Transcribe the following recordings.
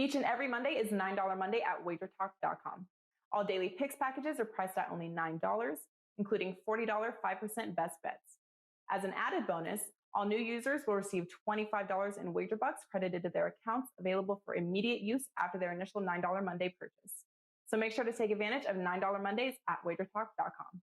Each and every Monday is $9 Monday at WagerTalk.com. All daily picks packages are priced at only $9, including $40 5% best bets. As an added bonus, all new users will receive $25 in wager bucks credited to their accounts, available for immediate use after their initial $9 Monday purchase. So make sure to take advantage of $9 Mondays at WagerTalk.com.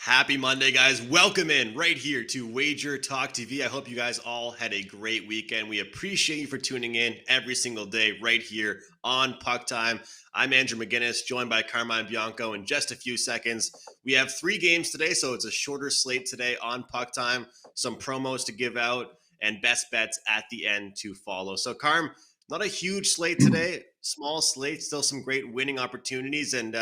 Happy Monday, guys. Welcome in right here to WagerTalk TV. I hope you guys all had a great weekend. We appreciate you for tuning in every single day right here on Puck Time. I'm Andrew McInnis, joined by Carmine and Bianco in just a few seconds. We have 3 games today, so it's a shorter slate today on Puck Time. Some promos to give out and best bets at the end to follow. So, Carm, not a huge slate today, small slate, still some great winning opportunities, and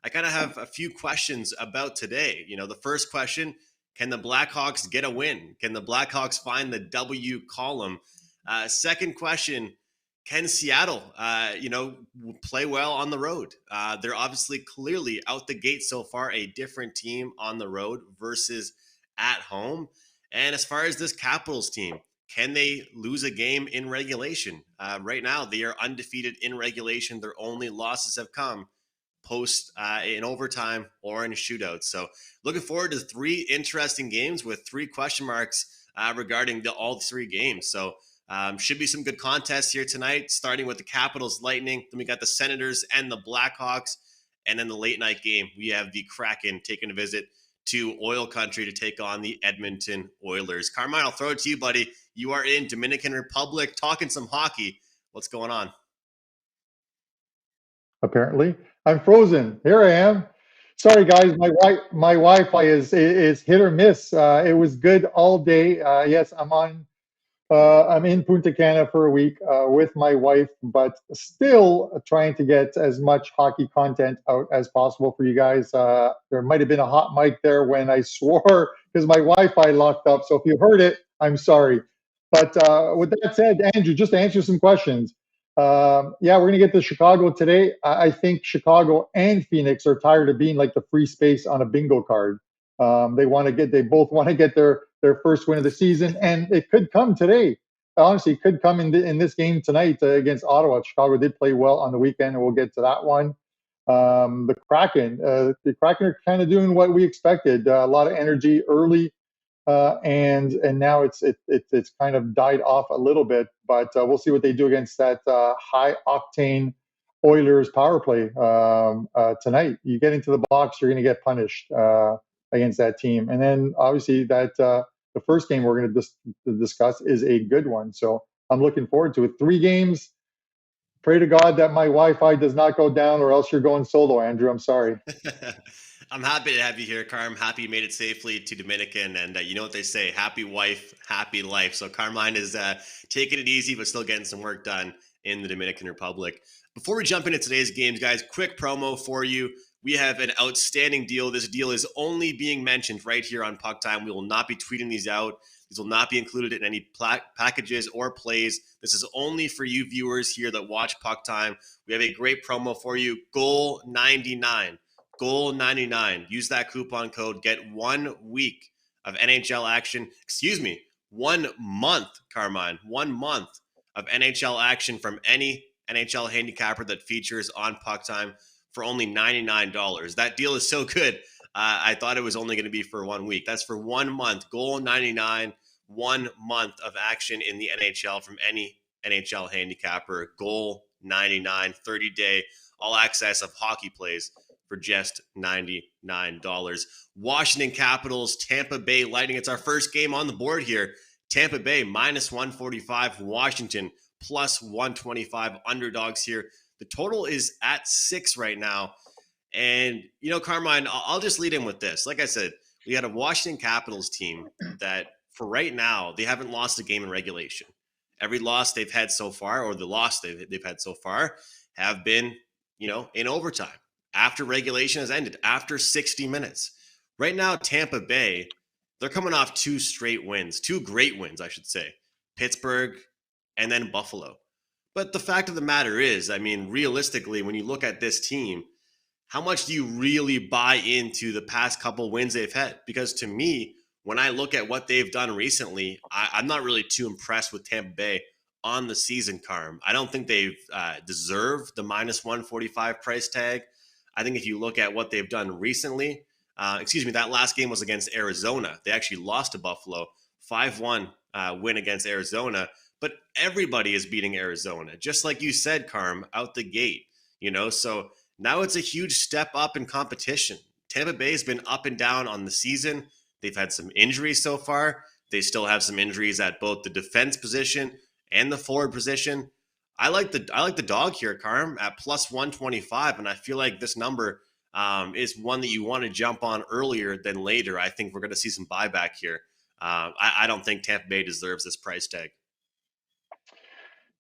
I kind of have a few questions about today. The first question, can the Blackhawks get a win? Can the Blackhawks find the W column? Second question, can Seattle, play well on the road? They're obviously clearly out the gate so far, a different team on the road versus at home. And as far as this Capitals team, can they lose a game in regulation? Right now, they are undefeated in regulation. Their only losses have come post in overtime or in a shootout. So looking forward to 3 interesting games with 3 question marks regarding all 3 games. So should be some good contests here tonight, starting with the Capitals Lightning. Then we got the Senators and the Blackhawks. And then the late night game, we have the Kraken taking a visit to oil country to take on the Edmonton Oilers. Carmine, I'll throw it to you, buddy. You are in Dominican Republic talking some hockey. What's going on? Apparently, I'm frozen. Here I am. Sorry, guys. My Wi-Fi is hit or miss. It was good all day. Yes, I'm in Punta Cana for a week with my wife, but still trying to get as much hockey content out as possible for you guys. There might have been a hot mic there when I swore because my Wi-Fi locked up. So if you heard it, I'm sorry. But with that said, Andrew, just to answer some questions. Yeah, we're gonna get to Chicago today. I think Chicago and Phoenix are tired of being like the free space on a bingo card. They both want to get their first win of the season, and it could come today. Honestly, it could come in this game tonight against Ottawa. Chicago did play well on the weekend, and we'll get to that one. The Kraken are kind of doing what we expected. A lot of energy early. And now it's kind of died off a little bit, but we'll see what they do against that high octane Oilers power play tonight. You get into the box, you're going to get punished against that team. And then obviously that the first game we're going to discuss is a good one. So I'm looking forward to it. 3 games. Pray to God that my Wi-Fi does not go down, or else you're going solo, Andrew. I'm sorry. I'm happy to have you here, Carm. Happy you made it safely to Dominican. And you know what they say, happy wife, happy life. So Carmine is taking it easy, but still getting some work done in the Dominican Republic. Before we jump into today's games, guys, quick promo for you. We have an outstanding deal. This deal is only being mentioned right here on Puck Time. We will not be tweeting these out. These will not be included in any packages or plays. This is only for you viewers here that watch Puck Time. We have a great promo for you. Goal 99. Goal 99. Use that coupon code. Get 1 week of NHL action. 1 month, Carmine. 1 month of NHL action from any NHL handicapper that features on Puck Time for only $99. That deal is so good. I thought it was only going to be for 1 week. That's for 1 month. Goal 99. 1 month of action in the NHL from any NHL handicapper. Goal 99. 30-day all access of hockey plays for just $99. Washington Capitals, Tampa Bay Lightning. It's our first game on the board here. Tampa Bay minus 145, Washington plus 125, underdogs here. The total is at 6 right now. And, Carmine, I'll just lead in with this. Like I said, we had a Washington Capitals team that for right now, they haven't lost a game in regulation. Every loss they've had so far, or the loss they've had so far, have been, in overtime. After regulation has ended, after 60 minutes. Right now, Tampa Bay, they're coming off 2 straight wins, 2 great wins, I should say. Pittsburgh and then Buffalo. But the fact of the matter is, realistically, when you look at this team, how much do you really buy into the past couple wins they've had? Because to me, when I look at what they've done recently, I'm not really too impressed with Tampa Bay on the season, Carm. I don't think they've deserved the minus 145 price tag. I think if you look at what they've done recently, that last game was against Arizona. They actually lost to Buffalo, 5-1 win against Arizona. But everybody is beating Arizona, just like you said, Carm, out the gate. So now it's a huge step up in competition. Tampa Bay has been up and down on the season. They've had some injuries so far. They still have some injuries at both the defense position and the forward position. I like the dog here, Carm, at plus 125, and I feel like this number is one that you want to jump on earlier than later. I think we're going to see some buyback here. I don't think Tampa Bay deserves this price tag.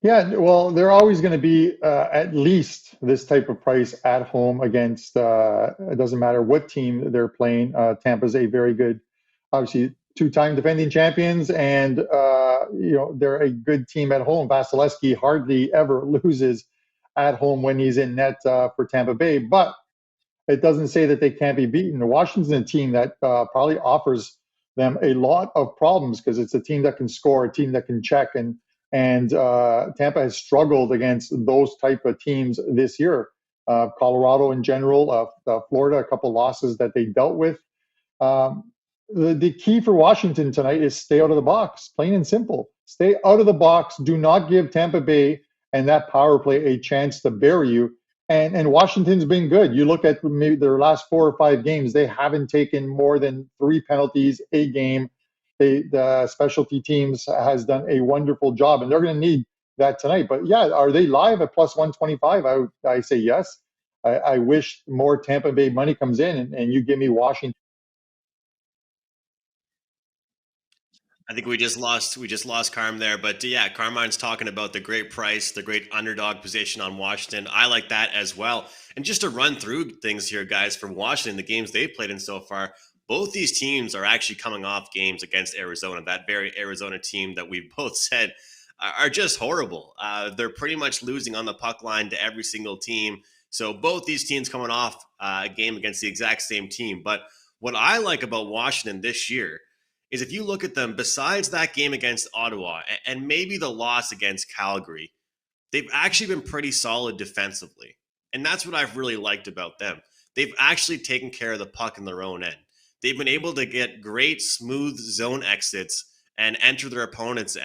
Yeah, well, they're always going to be at least this type of price at home against, it doesn't matter what team they're playing. Tampa's a very good, obviously, two-time defending champions, and they're a good team at home. Vasilevsky hardly ever loses at home when he's in net for Tampa Bay, but it doesn't say that they can't be beaten. Washington's a team that probably offers them a lot of problems because it's a team that can score, a team that can check, and Tampa has struggled against those type of teams this year. Colorado in general, Florida, a couple losses that they dealt with. The key for Washington tonight is stay out of the box, plain and simple. Stay out of the box. Do not give Tampa Bay and that power play a chance to bury you. And Washington's been good. You look at maybe their last 4 or 5 games, they haven't taken more than 3 penalties a game. The specialty teams has done a wonderful job, and they're going to need that tonight. But yeah, are they live at plus 125? I say yes. I wish more Tampa Bay money comes in, and you give me Washington. I think we just lost Carm there, but yeah, Carmine's talking about the great price, the great underdog position on Washington. I like that as well. And just to run through things here, guys, for Washington, the games they've played in so far, both these teams are actually coming off games against Arizona, that very Arizona team that we both said are just horrible. They're pretty much losing on the puck line to every single team. So both these teams coming off a game against the exact same team. But what I like about Washington this year is if you look at them, besides that game against Ottawa and maybe the loss against Calgary, they've actually been pretty solid defensively. And that's what I've really liked about them. They've actually taken care of the puck in their own end. They've been able to get great, smooth zone exits and enter their opponent's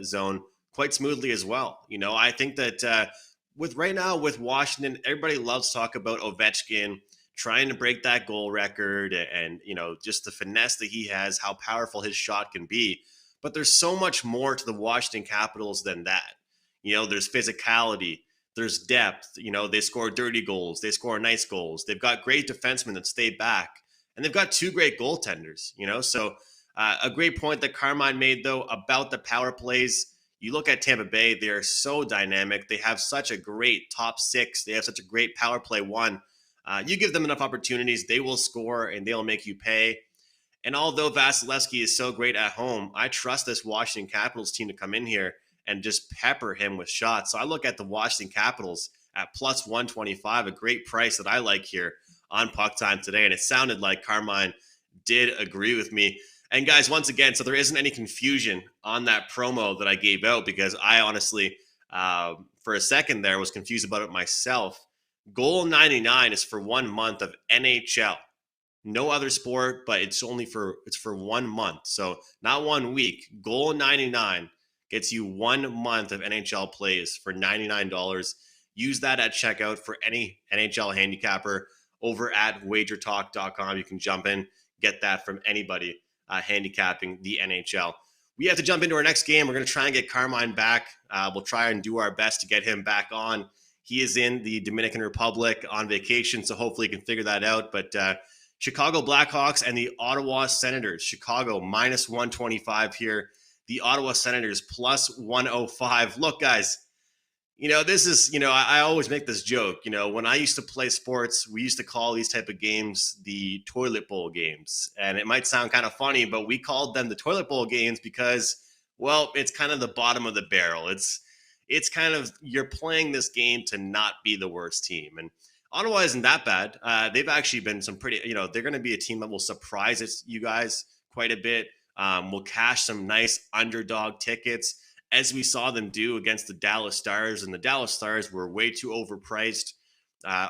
zone quite smoothly as well. I think that with Washington, everybody loves to talk about Ovechkin trying to break that goal record and just the finesse that he has, how powerful his shot can be. But there's so much more to the Washington Capitals than that. There's physicality, there's depth. They score dirty goals, they score nice goals. They've got great defensemen that stay back, and they've got 2 great goaltenders. So a great point that Carmine made, though, about the power plays. You look at Tampa Bay, they're so dynamic. They have such a great top 6. They have such a great power play 1. You give them enough opportunities, they will score and they'll make you pay. And although Vasilevsky is so great at home, I trust this Washington Capitals team to come in here and just pepper him with shots. So I look at the Washington Capitals at plus 125, a great price that I like here on Puck Time today. And it sounded like Carmine did agree with me. And guys, once again, so there isn't any confusion on that promo that I gave out, because I honestly, for a second there, was confused about it myself. Goal 99 is for 1 month of NHL. No other sport, but it's for 1 month. So not 1 week. Goal 99 gets you 1 month of NHL plays for $99. Use that at checkout for any NHL handicapper over at WagerTalk.com. You can jump in, get that from anybody handicapping the NHL. We have to jump into our next game. We're going to try and get Carmine back. We'll try and do our best to get him back on. He is in the Dominican Republic on vacation, so hopefully he can figure that out. But Chicago Blackhawks and the Ottawa Senators. Chicago minus 125 here. The Ottawa Senators plus 105. Look, guys, this is, I always make this joke. When I used to play sports, we used to call these type of games the toilet bowl games. And it might sound kind of funny, but we called them the toilet bowl games because, well, it's kind of the bottom of the barrel. It's kind of, you're playing this game to not be the worst team. And Ottawa isn't that bad. They've actually been some pretty, they're going to be a team that will surprise you guys quite a bit. Will cash some nice underdog tickets, as we saw them do against the Dallas Stars, and the Dallas Stars were way too overpriced.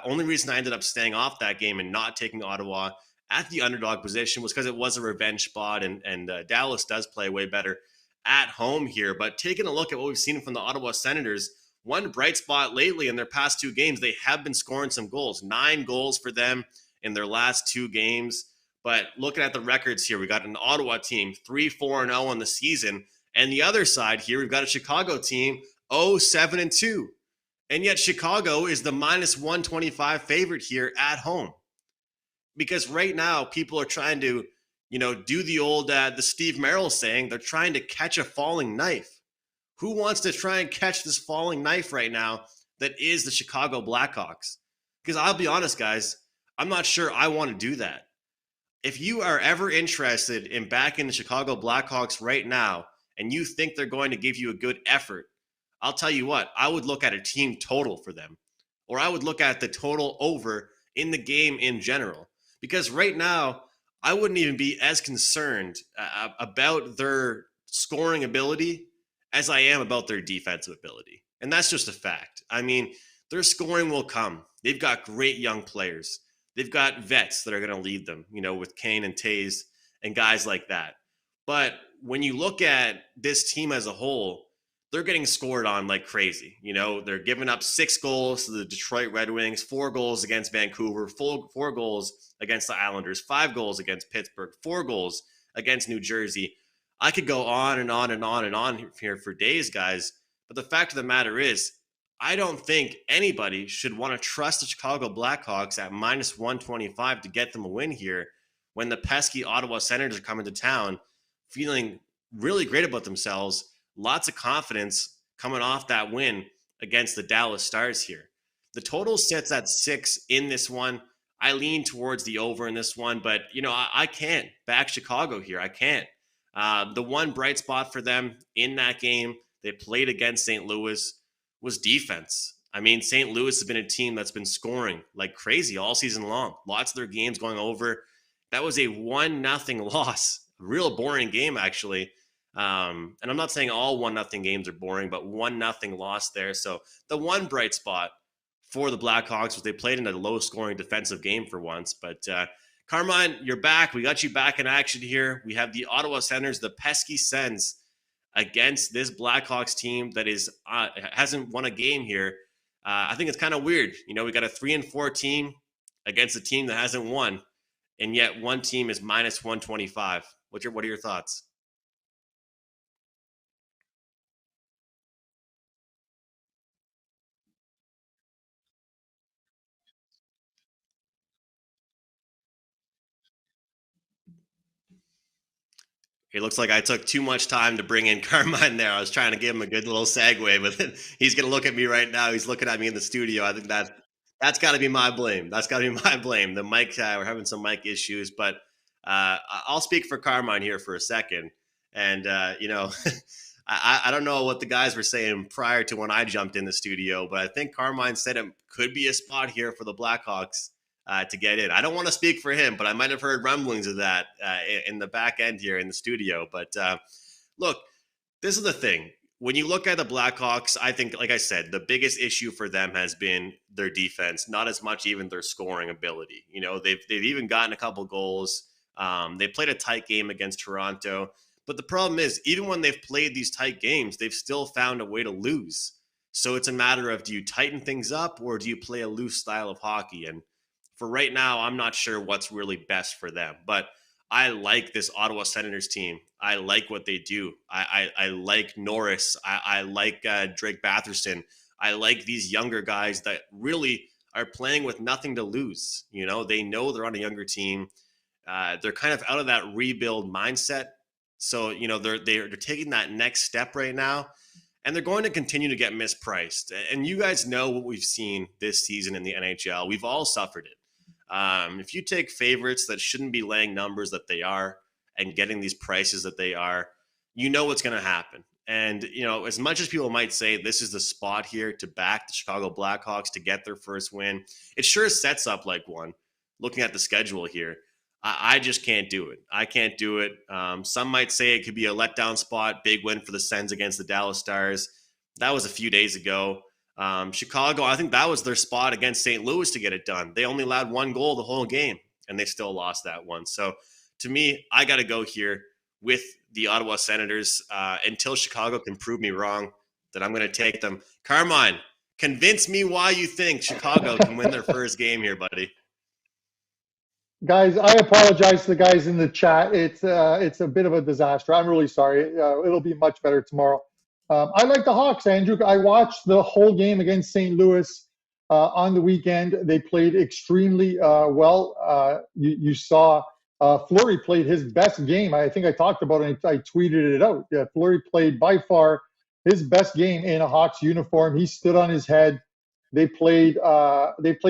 Only reason I ended up staying off that game and not taking Ottawa at the underdog position was because it was a revenge spot, and Dallas does play way better at home here. But taking a look at what we've seen from the Ottawa Senators, one bright spot lately in their past 2 games, they have been scoring some goals. 9 goals for them in their last 2 games. But looking at the records here, we got an Ottawa team 3-4-0 on the season. And the other side here, we've got a Chicago team 0-7-2. And yet Chicago is the -125 favorite here at home. Because right now people are trying to, do the old, the Steve Merrill saying, they're trying to catch a falling knife. Who wants to try and catch this falling knife right now that is the Chicago Blackhawks? Because I'll be honest, guys, I'm not sure I want to do that. If you are ever interested in backing the Chicago Blackhawks right now and you think they're going to give you a good effort, I'll tell you what, I would look at a team total for them, or I would look at the total over in the game in general. Because right now, I wouldn't even be as concerned about their scoring ability as I am about their defensive ability. And that's just a fact. I mean, their scoring will come. They've got great young players. They've got vets that are going to lead them, with Kane and Taze and guys like that. But when you look at this team as a whole, they're getting scored on like crazy. They're giving up 6 goals to the Detroit Red Wings, 4 goals against Vancouver, 4 goals against the Islanders, 5 goals against Pittsburgh, 4 goals against New Jersey. I could go on and on and on and on here for days, guys. But the fact of the matter is, I don't think anybody should want to trust the Chicago Blackhawks at -125 to get them a win here when the pesky Ottawa Senators are coming to town feeling really great about themselves. Lots of confidence coming off that win against the Dallas Stars here. The total sits at 6 in this one. I lean towards the over in this one, but, I can't back Chicago here. I can't. The one bright spot for them in that game, they played against St. Louis, was defense. I mean, St. Louis has been a team that's been scoring like crazy all season long. Lots of their games going over. That was a 1-0 loss. Real boring game, actually. And I'm not saying all 1-0 games are boring, but 1-0 loss there. So the one bright spot for the Blackhawks was they played in a low-scoring defensive game for once. But Carmine, you're back. We got you back in action here. We have the Ottawa Senators, the pesky Sens, against this Blackhawks team that hasn't won a game here. I think it's kind of weird. We got a 3-4 team against a team that hasn't won, and yet one team is -125. What are your thoughts? It looks like I took too much time to bring in Carmine there. I was trying to give him a good little segue, but then he's going to look at me right now. He's looking at me in the studio. I think that's got to be my blame. That's got to be my blame. The mic, we're having some mic issues, but I'll speak for Carmine here for a second. And, I don't know what the guys were saying prior to when I jumped in the studio, but I think Carmine said it could be a spot here for the Blackhawks to get in. I don't want to speak for him, but I might have heard rumblings of that in the back end here in the studio. But look, this is the thing. When you look at the Blackhawks, I think, like I said, the biggest issue for them has been their defense, not as much even their scoring ability. They've even gotten a couple goals. They played a tight game against Toronto. But the problem is, even when they've played these tight games, they've still found a way to lose. So it's a matter of, do you tighten things up or do you play a loose style of hockey? And for right now, I'm not sure what's really best for them. But I like this Ottawa Senators team. I like what they do. I like Norris. I like Drake Batherson. I like these younger guys that really are playing with nothing to lose. They know they're on a younger team. They're kind of out of that rebuild mindset. So, they're taking that next step right now, and they're going to continue to get mispriced. And you guys know what we've seen this season in the NHL. We've all suffered it. If you take favorites that shouldn't be laying numbers that they are and getting these prices that they are, you know what's going to happen. And, as much as people might say this is the spot here to back the Chicago Blackhawks to get their first win, it sure sets up like one. Looking at the schedule here, I just can't do it. I can't do it. Some might say it could be a letdown spot, big win for the Sens against the Dallas Stars. That was a few days ago. Chicago, I think that was their spot against St. Louis to get it done. They only allowed one goal the whole game, and they still lost that one. So to me, I got to go here with the Ottawa Senators until Chicago can prove me wrong that I'm going to take them. Carmine, convince me why you think Chicago can win their first game here, buddy. Guys, I apologize to the guys in the chat. It's a bit of a disaster. I'm really sorry. It'll be much better tomorrow. I like the Hawks, Andrew. I watched the whole game against St. Louis on the weekend. They played extremely well. You saw Fleury played his best game. I think I talked about it. I tweeted it out. Yeah, Fleury played by far his best game in a Hawks uniform. He stood on his head. They played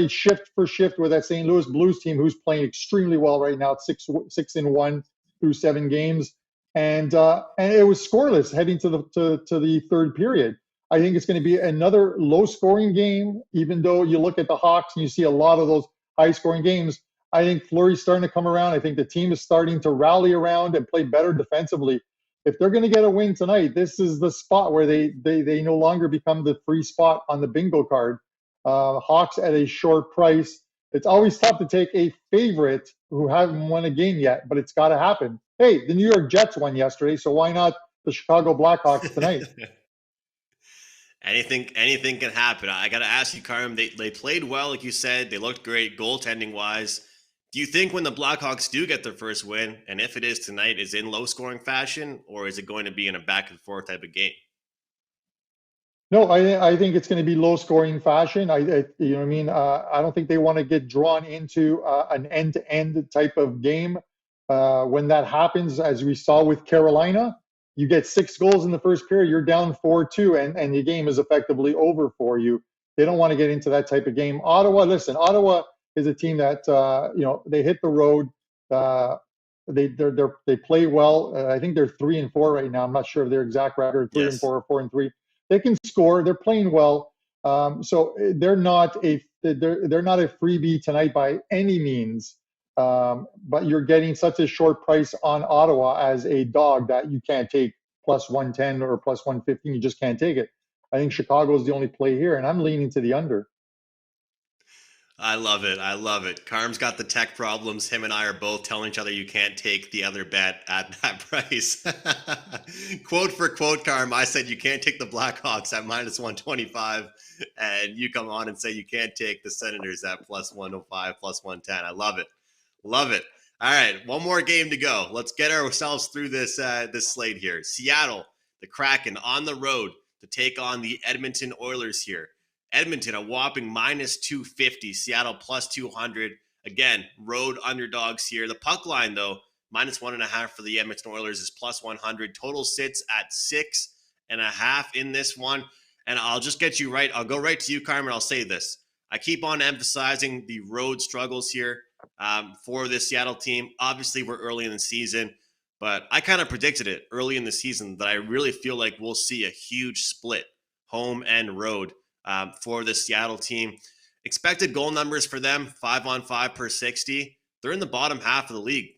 shift for shift with that St. Louis Blues team, who's playing extremely well right now. It's 6-1 through 7 games, and it was scoreless heading to the third period. I think it's going to be another low-scoring game, even though you look at the Hawks and you see a lot of those high-scoring games. I think Fleury's starting to come around. I think the team is starting to rally around and play better defensively. If they're going to get a win tonight, this is the spot where they no longer become the free spot on the bingo card. Hawks at a short price. It's always tough to take a favorite who haven't won a game yet, but it's got to happen. Hey, the New York Jets won yesterday, so why not the Chicago Blackhawks tonight? Anything can happen. I got to ask you, Carm, they played well, like you said. They looked great goaltending-wise. Do you think when the Blackhawks do get their first win, and if it is tonight, is in low-scoring fashion, or is it going to be in a back-and-forth type of game? No, I think it's going to be low-scoring fashion. You know what I mean? I don't think they want to get drawn into an end-to-end type of game. When that happens, as we saw with Carolina, you get 6 goals in the first period, you're down 4-2, and the game is effectively over for you. They don't want to get into that type of game. Ottawa is a team that they hit the road. They play well. I think they're 3-4 right now. I'm not sure of their exact record. 3-4 or 4-3. They can score. They're playing well. So they're not a freebie tonight by any means. But you're getting such a short price on Ottawa as a dog that you can't take plus 110 or plus 115. You just can't take it. I think Chicago is the only play here, and I'm leaning to the under. I love it. Carm's got the tech problems. Him and I are both telling each other you can't take the other bet at that price. Quote for quote, Carm, I said you can't take the Blackhawks at minus 125, and you come on and say you can't take the Senators at plus 105, plus 110. I love it. All right, one more game to go. Let's get ourselves through this slate here. Seattle, the Kraken on the road to take on the Edmonton Oilers here. Edmonton, a whopping minus 250. Seattle plus 200. Again, road underdogs here. The puck line, though, minus 1.5 for the Edmonton Oilers is plus 100. Total sits at 6.5 in this one. And I'll just get you right. I'll go right to you, Carmen. I'll say this. I keep on emphasizing the road struggles here for this Seattle team. Obviously, we're early in the season, but I kind of predicted it early in the season that I really feel like we'll see a huge split, home and road. For the Seattle team. Expected goal numbers for them, 5-on-5 per 60. They're in the bottom half of the league.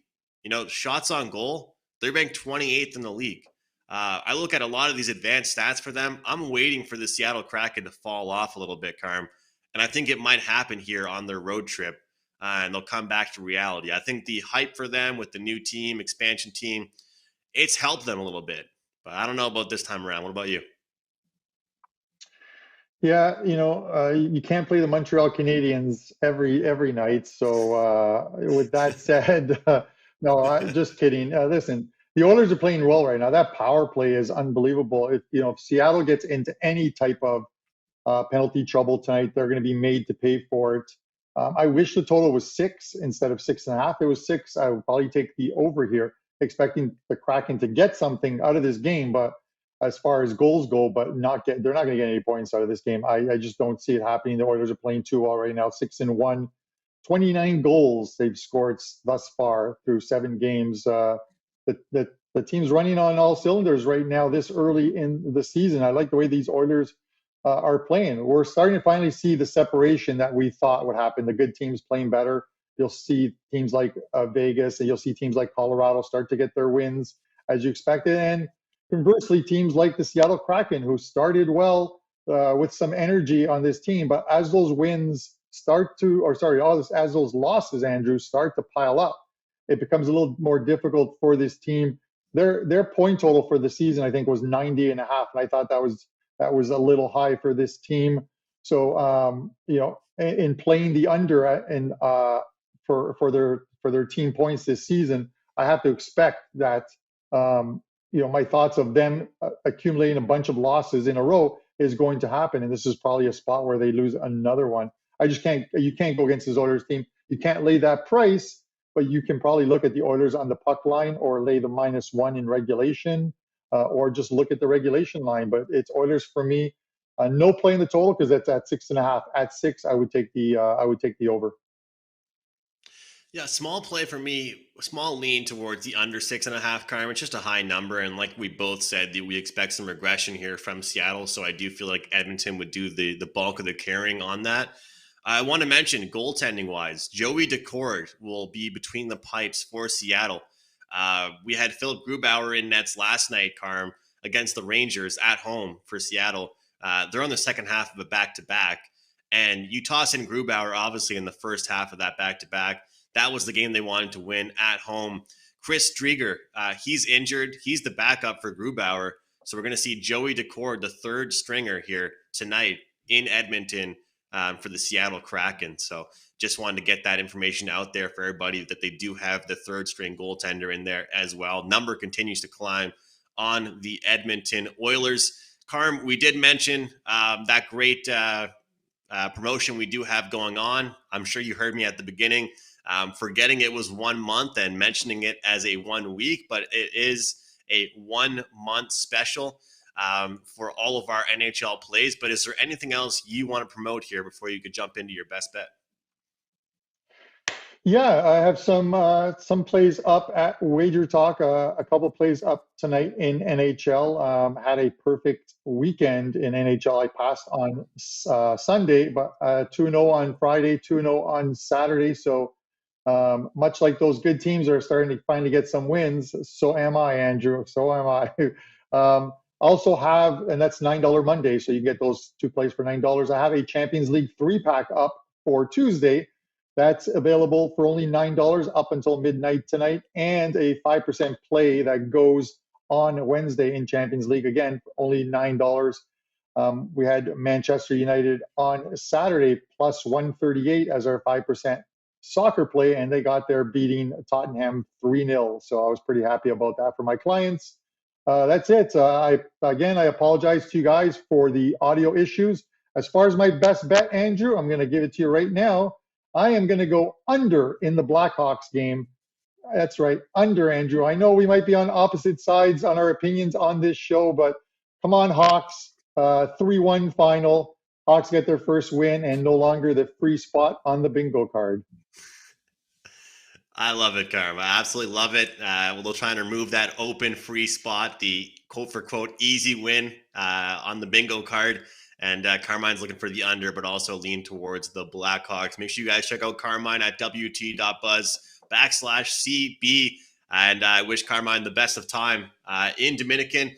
Shots on goal, they're ranked 28th in the league. I look at a lot of these advanced stats for them. I'm waiting for the Seattle Kraken to fall off a little bit, Carm. And I think it might happen here on their road trip, and they'll come back to reality. I think the hype for them with the new team, expansion team, it's helped them a little bit. But I don't know about this time around. What about you? Yeah, you can't play the Montreal Canadiens every night. So with that said, no, I'm just kidding. Listen, the Oilers are playing well right now. That power play is unbelievable. If Seattle gets into any type of penalty trouble tonight, they're going to be made to pay for it. I wish the total was 6 instead of 6.5. It was 6. I would probably take the over here, expecting the Kraken to get something out of this game, but as far as goals go, but they're not going to get any points out of this game. I just don't see it happening. The Oilers are playing too well right now, 6-1, 29 goals they've scored thus far through 7 games. The the team's running on all cylinders right now this early in the season. I like the way these Oilers are playing. We're starting to finally see the separation that we thought would happen. The good teams playing better. You'll see teams like Vegas, and you'll see teams like Colorado start to get their wins as you expected. And conversely, teams like the Seattle Kraken, who started well with some energy on this team, but as those wins start to, as those losses, Andrew, start to pile up, it becomes a little more difficult for this team. Their point total for the season, I think, was 90.5, and I thought that was a little high for this team. So in playing the under and for their team points this season, I have to expect that my thoughts of them accumulating a bunch of losses in a row is going to happen, and this is probably a spot where they lose another one. You can't go against this Oilers team. You can't lay that price, but you can probably look at the Oilers on the puck line or lay the -1 in regulation, or just look at the regulation line. But it's Oilers for me. No play in the total because that's at 6.5. At 6, I would take the over. Yeah, small play for me, small lean towards the under 6.5, Carmen. It's just a high number. And like we both said, we expect some regression here from Seattle. So I do feel like Edmonton would do the bulk of the carrying on that. I want to mention goaltending wise, Joey Decord will be between the pipes for Seattle. We had Philip Grubauer in nets last night, Carm, against the Rangers at home for Seattle. They're on the second half of a back-to-back. And you toss in Grubauer, obviously, in the first half of that back-to-back. That was the game they wanted to win at home. Chris Drieger, he's injured. He's the backup for Grubauer. So we're going to see Joey Decord, the third stringer here tonight in Edmonton for the Seattle Kraken. So just wanted to get that information out there for everybody that they do have the third string goaltender in there as well. Number continues to climb on the Edmonton Oilers. Carm, we did mention that great promotion we do have going on. I'm sure you heard me at the beginning. Forgetting it was 1 month and mentioning it as a 1 week, but it is a 1 month special for all of our NHL plays. But is there anything else you want to promote here before you could jump into your best bet? Yeah, I have some plays up at WagerTalk. A couple plays up tonight in NHL. Had a perfect weekend in NHL. I passed on Sunday, but 2-0 on Friday, 2-0 on Saturday. So much like those good teams are starting to finally get some wins, so am I, Andrew. So am I. Also have, and that's $9 Monday, so you get those two plays for $9. I have a Champions League 3-pack up for Tuesday. That's available for only $9 up until midnight tonight, and a 5% play that goes on Wednesday in Champions League, again, only $9. We had Manchester United on Saturday plus 138 as our 5% soccer play, and they got there beating Tottenham 3-0. So I was pretty happy about that for my clients. That's it. I apologize to you guys for the audio issues. As far as my best bet, Andrew, I'm going to give it to you right now. I am going to go under in the Blackhawks game. That's right, under, Andrew. I know we might be on opposite sides on our opinions on this show, but come on, Hawks. 3-1 final. Hawks get their first win and no longer the free spot on the bingo card. I love it, Carm. I absolutely love it. We'll try and remove that open free spot, the quote-for-quote easy win on the bingo card. And Carmine's looking for the under, but also lean towards the Blackhawks. Make sure you guys check out Carmine at wt.buzz/CB. And I wish Carmine the best of time in Dominican.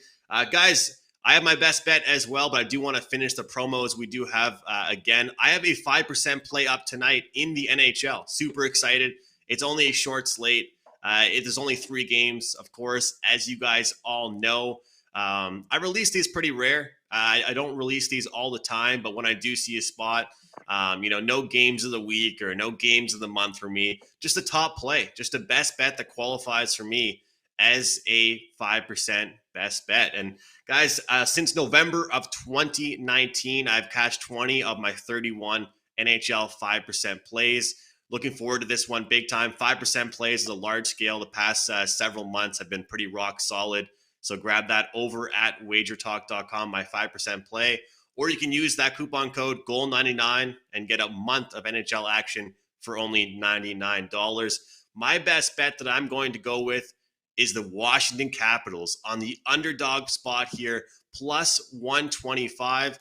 Guys, I have my best bet as well, but I do want to finish the promos we do have again. I have a 5% play up tonight in the NHL. Super excited. It's only a short slate. There's only 3 games, of course, as you guys all know. I release these pretty rare. I don't release these all the time, but when I do see a spot, no games of the week or no games of the month for me, just a top play, just a best bet that qualifies for me as a 5% best bet. And guys, since November of 2019, I've cashed 20 of my 31 NHL 5% plays. Looking forward to this one big time. 5% plays is a large scale. The past several months have been pretty rock solid. So grab that over at WagerTalk.com, my 5% play. Or you can use that coupon code GOAL99 and get a month of NHL action for only $99. My best bet that I'm going to go with is the Washington Capitals on the underdog spot here, plus 125.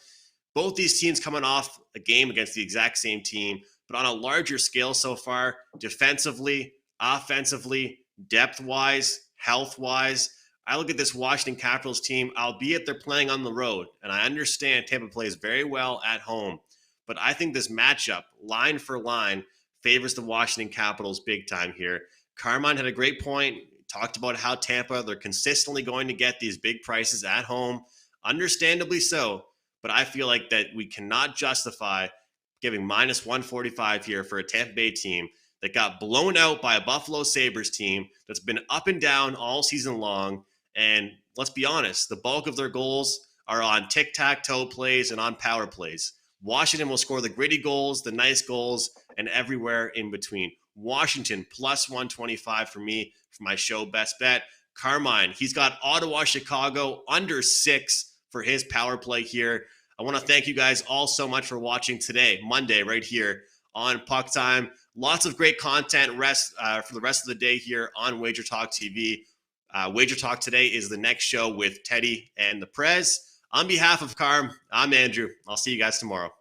Both these teams coming off a game against the exact same team, but on a larger scale so far, defensively, offensively, depth-wise, health-wise. I look at this Washington Capitals team, albeit they're playing on the road, and I understand Tampa plays very well at home, but I think this matchup, line for line, favors the Washington Capitals big time here. Carmine had a great point, talked about how Tampa, they're consistently going to get these big prices at home, understandably so, but I feel like that we cannot justify giving minus 145 here for a Tampa Bay team that got blown out by a Buffalo Sabres team that's been up and down all season long. And let's be honest, the bulk of their goals are on tic-tac-toe plays and on power plays. Washington will score the gritty goals, the nice goals, and everywhere in between. Washington plus 125 for me for my show best bet. Carmine, he's got Ottawa, Chicago under 6 for his power play here. I want to thank you guys all so much for watching today, Monday, right here on Puck Time. Lots of great content for the rest of the day here on WagerTalk TV. WagerTalk today is the next show with Teddy and the Prez. On behalf of Carm, I'm Andrew. I'll see you guys tomorrow.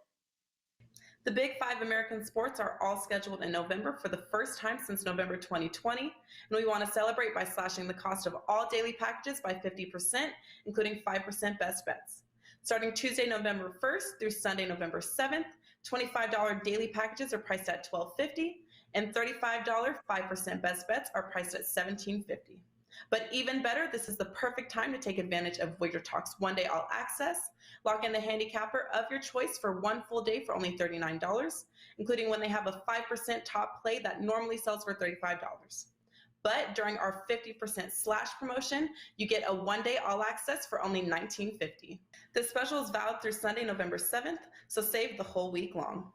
The Big Five American sports are all scheduled in November for the first time since November 2020, and we want to celebrate by slashing the cost of all daily packages by 50%, including 5% best bets. Starting Tuesday, November 1st through Sunday, November 7th, $25 daily packages are priced at $12.50, and $35 5% best bets are priced at $17.50. But even better, this is the perfect time to take advantage of WagerTalk's one-day all access. Lock in the handicapper of your choice for one full day for only $39, including when they have a 5% top play that normally sells for $35. But during our 50% slash promotion, you get a one-day all access for only $19.50. This special is valid through Sunday, November 7th, so save the whole week long.